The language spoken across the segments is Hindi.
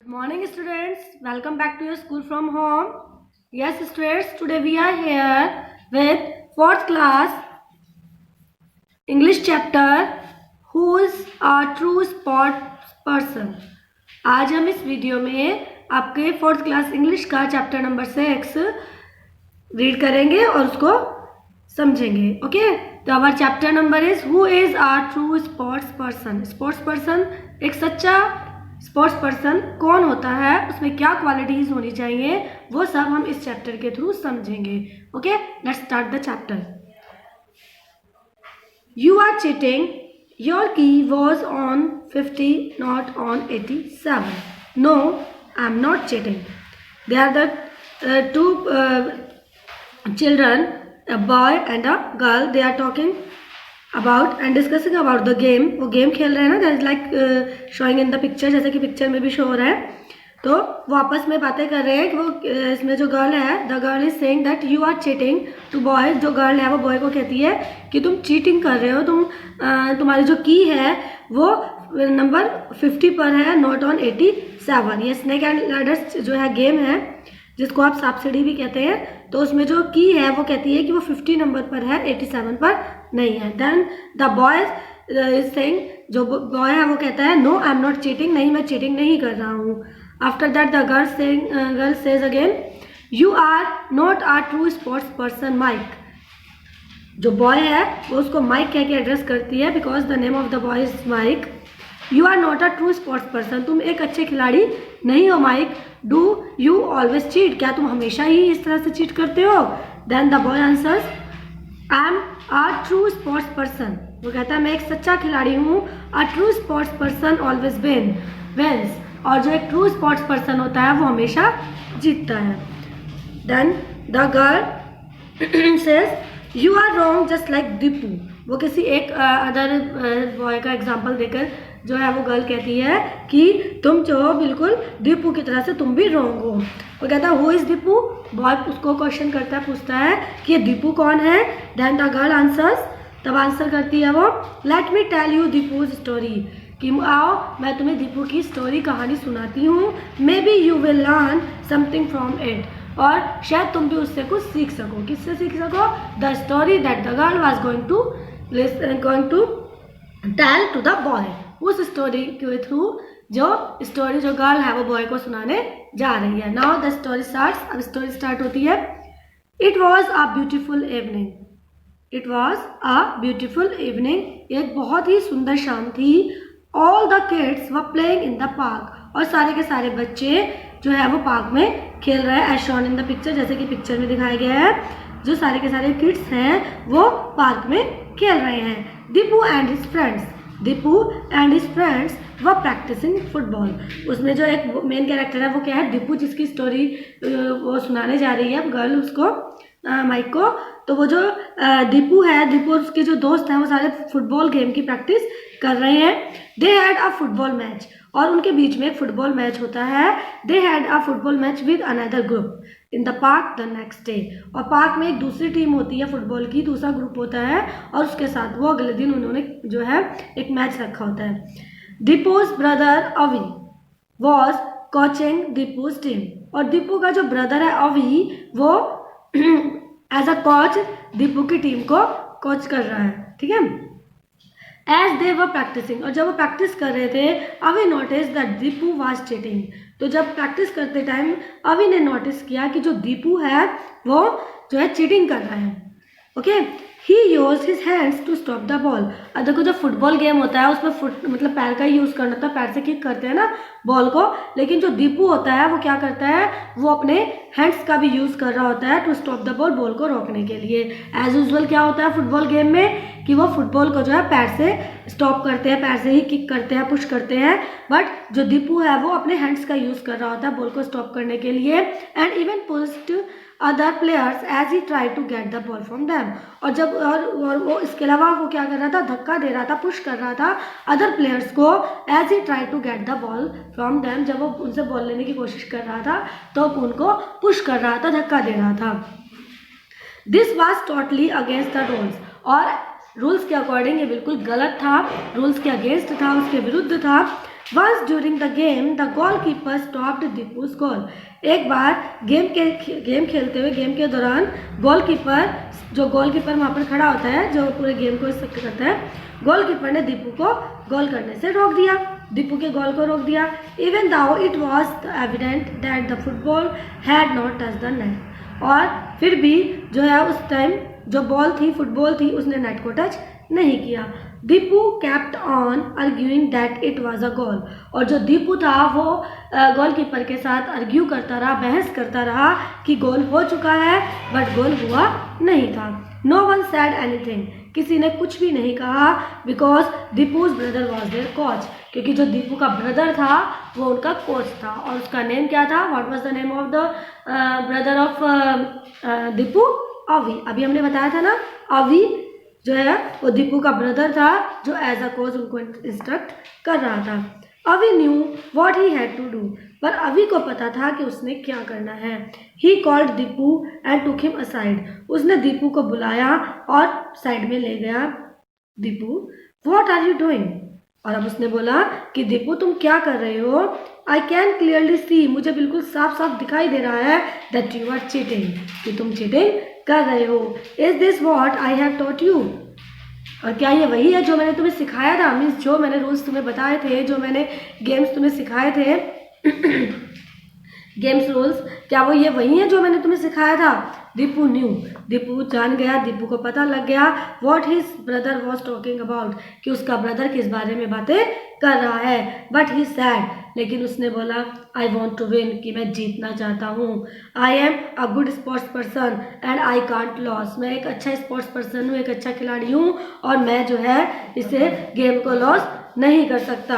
Good morning students, welcome back to your school from home. Yes students, today we are here with 4th class English chapter Who's a True Sports Person. आज हम इस वीडियो में आपके 4th क्लास इंग्लिश का चैप्टर नंबर 6 रीड करेंगे और उसको समझेंगे. ओके, तो our chapter number is who is a true sports person. Sports person, एक सच्चा स्पोर्ट्स पर्सन कौन होता है, उसमें क्या क्वालिटीज होनी चाहिए, वो सब हम इस चैप्टर के थ्रू समझेंगे. Okay, let's start the chapter. You are cheating. Your key was on 50 not on 87. No, I am not cheating. They are the two children, a boy and a girl. They are talking about and discussing about the game. वो गेम खेल रहे हैं ना, that is like showing in the picture, जैसे कि पिक्चर में भी शो हो रहा है. तो वो आपस में बातें कर रहे हैं कि वो इसमें जो गर्ल है, the girl is saying that you are cheating to boy. जो गर्ल है वो बॉय को कहती है कि तुम चीटिंग कर रहे हो, तुम्हारी जो की है वो नंबर 50 पर है, नॉट ऑन 87. ये स्नेक एंड लैडर्स जो है गेम है, जिसको आप सांप सीढ़ी भी कहते हैं, तो उसमें जो की है वो कहती है कि वो 50 नंबर पर है, 87 पर नहीं है. Then the boy is saying, जो बॉय है वो कहता है no I am not cheating, नहीं मैं चीटिंग नहीं कर रहा हूँ. After that the girl says again you are not a true sports person Mike. जो बॉय है वो उसको माइक कह के एड्रेस करती है, because the name of the boy is Mike. You are not a true sports person, तुम एक अच्छे खिलाड़ी नहीं हो Mike. Do you always cheat, क्या तुम हमेशा ही इस तरह से चीट करते हो. Then the boy answers I am a true sports person. वो कहता है मैं एक सच्चा खिलाड़ी हूँ. A true sports person always wins. और जो एक ट्रू स्पोर्ट्स पर्सन होता है वो हमेशा जीतता है. Then the girl says you are wrong just like Deepu. वो किसी एक अदर बॉय का एग्जाम्पल देकर जो है वो गर्ल कहती है कि तुम जो बिल्कुल दीपू की तरह से तुम भी रॉन्ग हो. वो कहता है हु इज दीपू. बॉय उसको क्वेश्चन करता है, पूछता है कि ये दीपू कौन है. देन द गर्ल आंसर्स, तब आंसर करती है वो let me tell you Deepu's story, कि आओ मैं तुम्हें दीपू की स्टोरी कहानी सुनाती हूँ. May be you will learn something from it, और शायद तुम भी उससे कुछ सीख सको. किससे सीख सको. The story that the girl was going to tell to the boy. उस स्टोरी के थ्रू जो गर्ल है वो बॉय को सुनाने जा रही है. Now the story starts. अब स्टोरी स्टार्ट होती है. It was a beautiful evening. It was a beautiful evening, एक बहुत ही सुंदर शाम थी. All the kids were playing in the park, और सारे के सारे बच्चे जो है वो पार्क में खेल रहे हैं, as shown in the picture, जैसे कि पिक्चर में दिखाया गया है. जो सारे के सारे किड्स हैं वो पार्क में खेल रहे हैं. Deepu and his friends were practising football. उसमें जो एक मेन कैरेक्टर है वो क्या है, दीपू, जिसकी स्टोरी वो सुनाने जा रही है गर्ल उसको, माइक को. तो वो जो दीपू है, दीपू और उसके जो दोस्त हैं वो सारे फुटबॉल गेम की प्रैक्टिस कर रहे हैं. They had a football match, और उनके बीच में एक फुटबॉल मैच होता है. They had a football match with another group in the park the next day. और पार्क में एक दूसरी टीम होती है फुटबॉल की, दूसरा ग्रुप होता है, और उसके साथ वो अगले दिन उन्होंने जो है एक मैच रखा होता है. दीपूज ब्रदर अवी वॉज कोचिंग दीपूज टीम, और दीपू का जो ब्रदर है अवी वो एज अ कोच दीपू की टीम को कोच कर रहा है. ठीक है. एज दे वर प्रैक्टिसिंग, और जब वो प्रैक्टिस कर रहे थे अवी notice that Deepu was cheating. तो जब प्रैक्टिस करते टाइम अवी ने नोटिस किया कि जो दीपू है वो जो है चीटिंग कर रहा है. Okay. He use his hands to stop the ball. अब देखो जब फुटबॉल गेम होता है उसमें मतलब पैर का ही यूज़ करना होता है, पैर से किक करते हैं ना बॉल को. लेकिन जो दीपू होता है वो क्या करता है, वो अपने हैंड्स का भी यूज़ कर रहा होता है to stop the ball, ball को रोकने के लिए. एज यूजुअल क्या होता है फुटबॉल गेम में कि वो फुटबॉल को जो है पैर से स्टॉप करते हैं, पैर से ही किक करते हैं, पुश करते हैं. बट जो दीपू है वो अपने हैंड्स का यूज़ कर रहा होता है बॉल को स्टॉप करने के लिए. And even pushed other players as he try to get the ball from them. और जब और वो इसके अलावा वो क्या कर रहा था, धक्का दे रहा था, पुश कर रहा था अदर प्लेयर्स को, as he try to get the ball from them. जब वो उनसे बॉल लेने की कोशिश कर रहा था तो उनको पुश कर रहा था, धक्का दे रहा था. This was totally against the rules, और रूल्स के अकॉर्डिंग ये बिल्कुल गलत था, रूल्स के अगेंस्ट था, उसके विरुद्ध था. Once during the game, the goalkeeper stopped Dipu's goal. एक बार गेम खेलते हुए गेम के दौरान गोलकीपर वहाँ पर खड़ा होता है, जो पूरे गेम को एक्सेप्ट करता है, गोलकीपर ने दीपू को गोल करने से रोक दिया, दीपू के गोल को रोक दिया. Even though it was evident that the football had not touched the net. और फिर भी जो है उस टाइम जो फुटबॉल थी उसने नेट को टच नहीं किया. Deepu kept on arguing that it was a goal. और जो दीपू था वो गोलकीपर के साथ आर्ग्यू करता रहा, बहस करता रहा कि गोल हो चुका है, बट गोल हुआ नहीं था. No one said anything. किसी ने कुछ भी नहीं कहा because दीपू's brother was their coach. क्योंकि जो दीपू का ब्रदर था वो उनका कोच था. और उसका नेम क्या था? What was the name of the brother of Deepu? अवी. अभी हमने बताया था ना, अवी जो है वो दीपू का ब्रदर था जो एज अ कोच उनको इंस्ट्रक्ट कर रहा था. Avi knew what he had to do. पर अवी को पता था कि उसने क्या करना है. He called Deepu and took him aside. उसने दीपू को बुलाया और साइड में ले गया. Deepu what are you doing. और अब उसने बोला कि दीपू तुम क्या कर रहे हो. I can clearly see. मुझे बिल्कुल साफ साफ दिखाई दे रहा है दैट यू आर चीटिंग. कि तुम चीटिंग कर रहे हो. Is this what I have taught you. और क्या ये वही है जो मैंने तुम्हें सिखाया था. मीन्स जो मैंने रूल्स तुम्हें बताए थे, जो मैंने गेम्स तुम्हें सिखाए थे गेम्स रूल्स, क्या वो ये वही है जो मैंने तुम्हें सिखाया था. दीपू न्यू. दीपू जान गया, दीपू को पता लग गया what his brother was talking about. कि उसका ब्रदर किस बारे में बातें कर रहा है. But he sad. लेकिन उसने बोला आई वॉन्ट टू विन. कि मैं जीतना चाहता हूँ. आई am a good sports person and I can't loss. मैं एक अच्छा स्पोर्ट्स पर्सन हूँ, एक अच्छा खिलाड़ी हूँ और मैं जो है इसे गेम को लॉस नहीं कर सकता.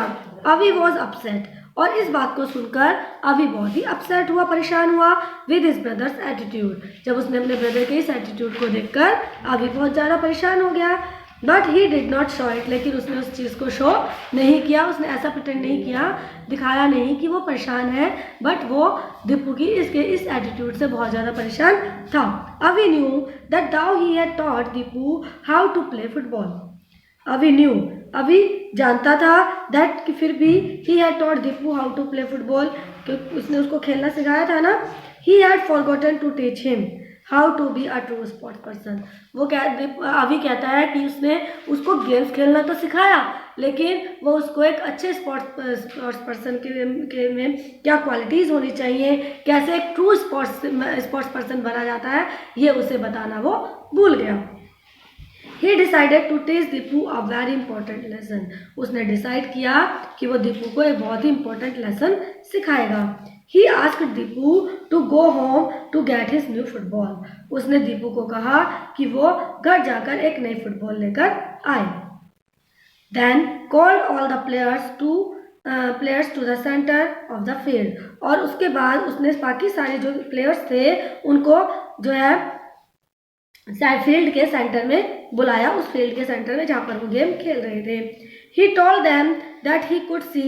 अवी वॉज अपसेट. और इस बात को सुनकर अभी बहुत ही अपसेट हुआ, परेशान हुआ विद हिज ब्रदर्स एटीट्यूड. जब उसने अपने ब्रदर के इस एटीट्यूड को देखकर अभी बहुत ज़्यादा परेशान हो गया. But he did not show it. लेकिन उसने उस चीज़ को शो नहीं किया. उसने ऐसा प्रिटेंड नहीं किया, दिखाया नहीं कि वो परेशान है, बट वो दीपू की इसके इस एटीट्यूड से बहुत ज़्यादा परेशान था. Avi knew that though he had taught Deepu how to play football. Avi knew. Avi जानता था दैट कि फिर भी he had taught Deepu how to play football. क्योंकि उसने उसको खेलना सिखाया था ना. He had forgotten to teach him how to be a true sports person. वो अभी कहता है कि उसने उसको गेम्स खेलना तो सिखाया, लेकिन वो उसको एक अच्छे स्पोर्ट्स पर्सन के में क्या क्वालिटीज़ होनी चाहिए, कैसे एक ट्रू स्पोर्ट्स पर्सन बना जाता है, ये उसे बताना वो भूल गया. He decided to teach Deepu a very important lesson. उसने डिसाइड किया कि वो दीपू को एक बहुत ही इम्पोर्टेंट लेसन सिखाएगा. He asked Deepu to go home to get his new football. उसने दीपू को कहा कि वो घर जाकर एक नई फुटबॉल लेकर आए. Then called all the players to the center of the field. और उसके बाद उसने बाकी सारे जो प्लेयर्स थे उनको जो है फील्ड के सेंटर में बुलाया. उस फील्ड के सेंटर में जहाँ पर वो गेम खेल रहे थे. He told them that he could see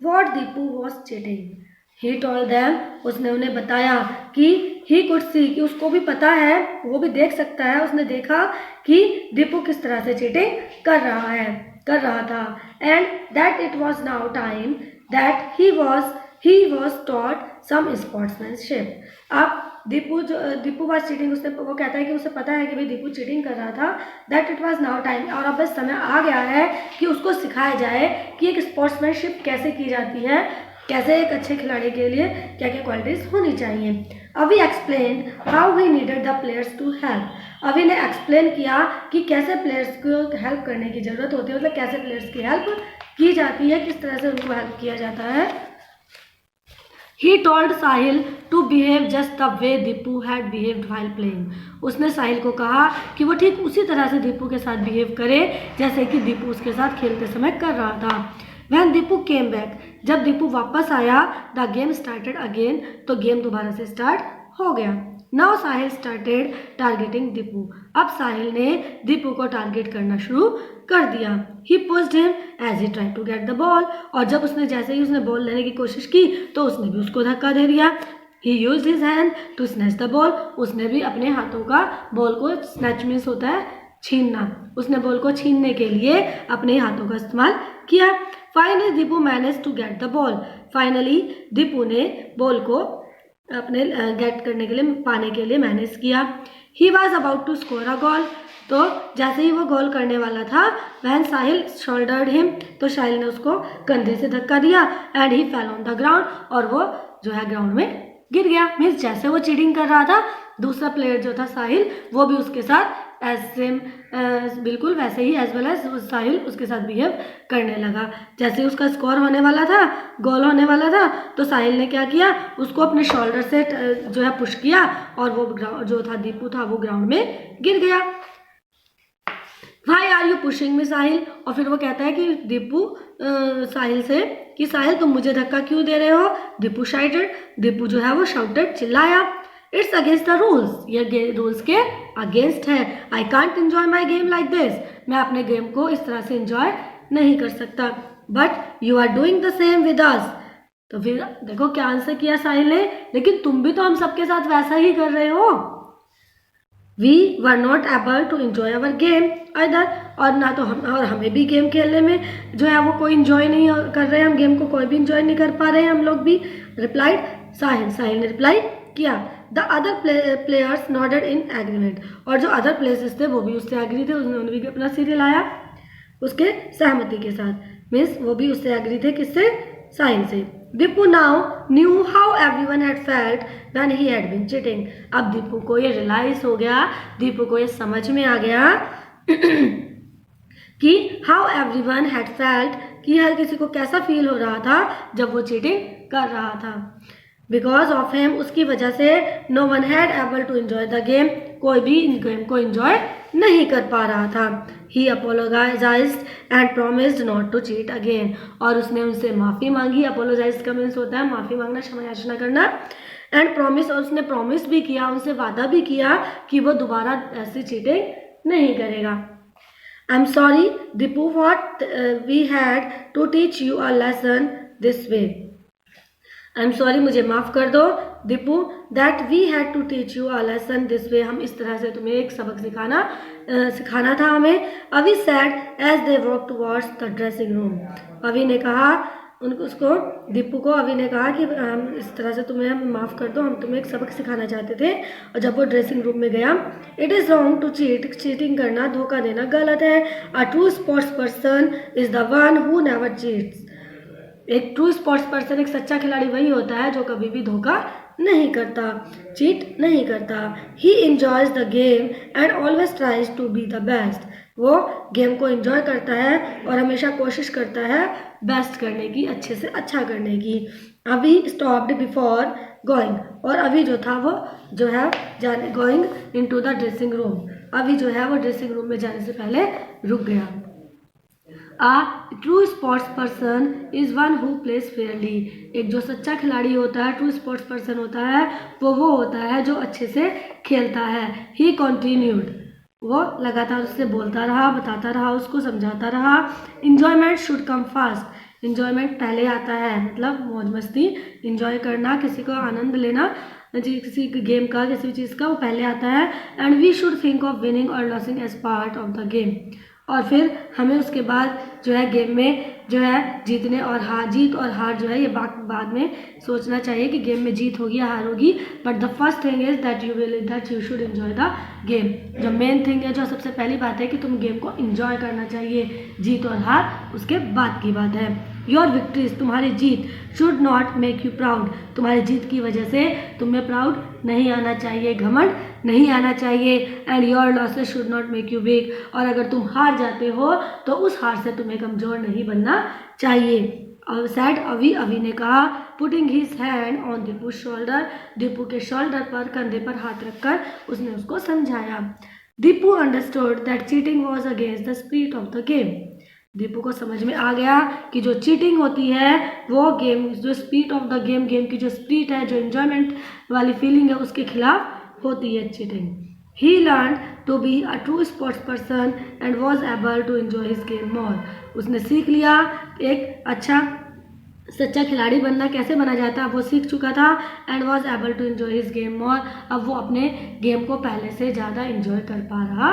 what Deepu was cheating. He told them. उसने उन्हें बताया कि ही कुड सी कि उसको भी पता है, वो भी देख सकता है. उसने देखा कि दीपू किस तरह से चीटिंग कर रहा था. And that it was now time that he was taught some sportsmanship. अब दीपू वाज चीटिंग. वो कहता है कि उसे पता है कि भाई दीपू चीटिंग कर रहा था. That it was now time. और अब बस समय आ गया है कि उसको सिखाया जाए कि एक स्पोर्ट्समैनशिप कैसे की जाती है, कैसे एक अच्छे खिलाड़ी के लिए क्या क्या क्वालिटीज़ होनी चाहिए. Avi explain how he needed the players to help. Avi ने एक्सप्लेन किया कि कैसे प्लेयर्स को हेल्प करने की ज़रूरत होती है, मतलब कैसे प्लेयर्स की हेल्प की जाती है, किस तरह से उनको हेल्प किया जाता है. He told Sahil to behave just the way Deepu had behaved while playing. उसने साहिल को कहा कि वो ठीक उसी तरह से दीपू के साथ बिहेव करे जैसे कि दीपू उसके साथ खेलते समय कर रहा था. When Deepu came back. जब दीपू वापस आया, the game started again. तो गेम दोबारा से स्टार्ट हो गया. Now साहिल started targeting दीपू. अब साहिल ने दीपू को टारगेट करना शुरू कर दिया. He pushed him as he tried to get the ball. और जब उसने जैसे ही उसने बॉल लेने की कोशिश की तो उसने भी उसको धक्का दे दिया. He used his hand to snatch the ball. उसने भी अपने हाथों का बॉल को snatch मीन्स होता है छीनना. उसने बॉल को छीनने के लिए अपने हाथों का इस्तेमाल किया. Finally Deepu manage to get the ball. Finally Deepu ने बॉल को अपने गेट करने के लिए, पाने के लिए मैनेज किया। He was about to score a goal. तो जैसे ही वो गोल करने वाला था, वहन साहिल शोल्डर्ड हिम, तो साहिल ने उसको कंधे से धक्का दिया and he fell on the ground, और वो जो है ग्राउंड में गिर गया। मीन्स जैसे वो चीटिंग कर रहा था, दूसरा प्लेयर जो था साहिल, वो भी उसके साथ एज सेम बिल्कुल वैसे ही एज वेल एज साहिल उसके साथ बिहेव करने लगा। जैसे उसका स्कोर होने वाला था, गोल होने वाला था, तो साहिल ने क्या किया, उसको अपने शोल्डर से जो है पुश किया, और वो जो था दीपू था, वो ग्राउंड में गिर गया। Why are you pushing me साहिल? और फिर वो कहता है कि दीपू साहिल से कि साहिल तुम मुझे धक्का क्यों दे रहे हो? दीपू शाउटेड, दीपू जो है वो शाउटेड, चिल्लाया। इट्स अगेंस्ट द रूल्स, ये रूल्स के अगेंस्ट है। I can't enjoy my game like this, मैं अपने गेम को इस तरह से एंजॉय नहीं कर सकता। But you are doing the same with us. तो फिर देखो क्या आंसर किया साहिल ने, लेकिन तुम भी तो हम सबके साथ वैसा ही कर रहे हो। We were not able to enjoy our game other, और ना तो हम, और हमें भी गेम खेलने में जो है वो कोई इंजॉय नहीं कर रहे हैं, हम गेम को कोई भी इंजॉय नहीं कर पा रहे हैं हम लोग भी। रिप्लाइड साहिल, साहिल ने रिप्लाई किया। The other players nodded in agreement, और जो अदर प्लेयर्स थे वो भी उससे एग्री थे, उन्होंने भी अपना सिर हिलाया उसके सहमति के साथ। मीन्स वो भी उससे एग्री थे, किससे? साहिल से। Deepu now knew how everyone had felt when he had been cheating. अब दीपू को ये रियलाइज हो गया, दीपू को ये समझ में आ गया कि हाउ एवरीवन हैड फेल्ट, कि हर किसी को कैसा फील हो रहा था जब वो चीटिंग कर रहा था। बिकॉज ऑफ हिम, उसकी वजह से, no one had able to enjoy the game, कोई भी इन गेम को एंजॉय नहीं कर पा रहा था। He apologized and promised not to cheat again, और उसने उनसे माफ़ी मांगी। अपोलोजाइज का मीन्स होता है माफ़ी मांगना, क्षमा याचना करना। एंड प्रॉमिस, और उसने प्रॉमिस भी किया, उनसे वादा भी किया कि वो दोबारा ऐसी चीटिंग नहीं करेगा। I am sorry Deepu, what we had to teach you a lesson this way. I am sorry, मुझे माफ़ कर दो Deepu, that we had to teach you a lesson this way, हम इस तरह से तुम्हें एक सबक सिखाना था हमें। Avi said as they walk towards the dressing room, Avi ने कहा उसको, दीपू को अभी ने कहा कि हम इस तरह से तुम्हें, हम माफ़ कर दो, हम तुम्हें एक सबक सिखाना चाहते थे। और जब वो ड्रेसिंग रूम में गया, it is wrong to cheat, cheating करना, धोखा देना गलत है। A true sports person is the one who never cheats, एक ट्रू स्पोर्ट्स पर्सन, एक सच्चा खिलाड़ी वही होता है जो कभी भी धोखा नहीं करता, चीट नहीं करता। He enjoys the game and always tries to be the best, वो गेम को एंजॉय करता है और हमेशा कोशिश करता है बेस्ट करने की, अच्छे से अच्छा करने की। अभी स्टॉप्ड बिफोर गोइंग, और अभी जो था वो जो है जाने, going into the dressing room, अभी जो है वो ड्रेसिंग रूम में जाने से पहले रुक गया। A true sports person is one who plays fairly, एक जो सच्चा खिलाड़ी होता है, ट्रू स्पोर्ट्स पर्सन होता है, वो होता है जो अच्छे से खेलता है। He continued, वो लगातार उससे बोलता रहा, बताता रहा, उसको समझाता रहा। Enjoyment should come fast, enjoyment पहले आता है, मतलब मौज मस्ती, इंजॉय करना, किसी को आनंद लेना, किसी गेम का, किसी चीज़ का, वो पहले आता है। And we should think of winning और losing as part of the game, और फिर हमें उसके बाद जो है गेम में जो है जीतने और जीत और हार जो है ये बाद में सोचना चाहिए कि गेम में जीत होगी या हार होगी। But the first thing is that you should enjoy the game, जो मेन थिंग है, जो सबसे पहली बात है कि तुम गेम को एंजॉय करना चाहिए। जीत और हार उसके बाद की बात है। योर विक्ट्रीज, तुम्हारी जीत, should not make you proud, तुम्हारी जीत की वजह से तुम्हें प्राउड नहीं आना चाहिए, घमंड नहीं आना चाहिए। And your losses should not make you weak, और अगर तुम हार जाते हो तो उस हार से तुम्हें कमज़ोर नहीं बनना चाहिए। सैड अभी ने कहा, putting his hand on Deepu shoulder, Deepu के शोल्डर पर, कंधे पर हाथ रखकर उसने उसको समझाया। Deepu understood that cheating was against the spirit of the game, Deepu को समझ में आ गया कि जो चीटिंग होती है वो गेम, जो spirit of the game, game की जो स्पिरिट है, जो एंजॉयमेंट वाली फीलिंग है, उसके खिलाफ होती है cheating. He learn to be a true sports person and was able to enjoy his game more, उसने सीख लिया एक अच्छा सच्चा खिलाड़ी बनना कैसे बना जाता है, वो सीख चुका था। And was able to enjoy his game more, अब वो अपने गेम को पहले से ज़्यादा एंजॉय कर पा रहा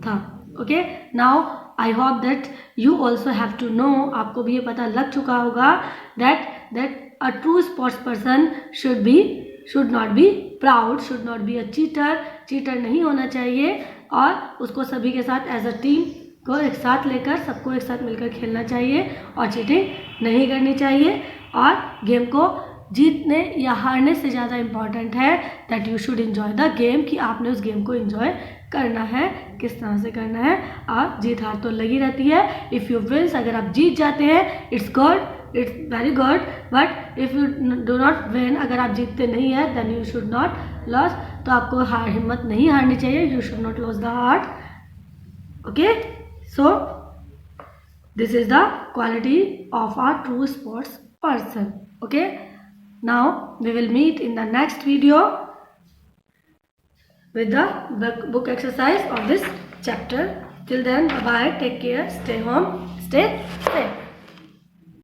था। Okay, now I hope that you also have to know, आपको भी ये पता लग चुका होगा that a true sports person should not be proud, should not be a cheater नहीं होना चाहिए, और उसको सभी के साथ एज अ टीम को एक साथ लेकर सबको एक साथ मिलकर खेलना चाहिए और चीटिंग नहीं करनी चाहिए। और गेम को जीतने या हारने से ज़्यादा इम्पॉर्टेंट है that you should enjoy the game, कि आपने उस गेम को इन्जॉय करना है, किस तरह से करना है। और जीत हार तो लगी रहती है। इफ़ यू विन्स, अगर आप जीत जाते हैं it's good, it's very good, but if you do not win, अगर आप जीतते नहीं है then you should not loss, तो आपको हिम्मत नहीं हारनी चाहिए, you should not loss the heart. Okay, so this is the quality of a true sports person. Okay, now we will meet in the next video with the book exercise of this chapter. Till then, bye bye, take care, stay home, stay safe.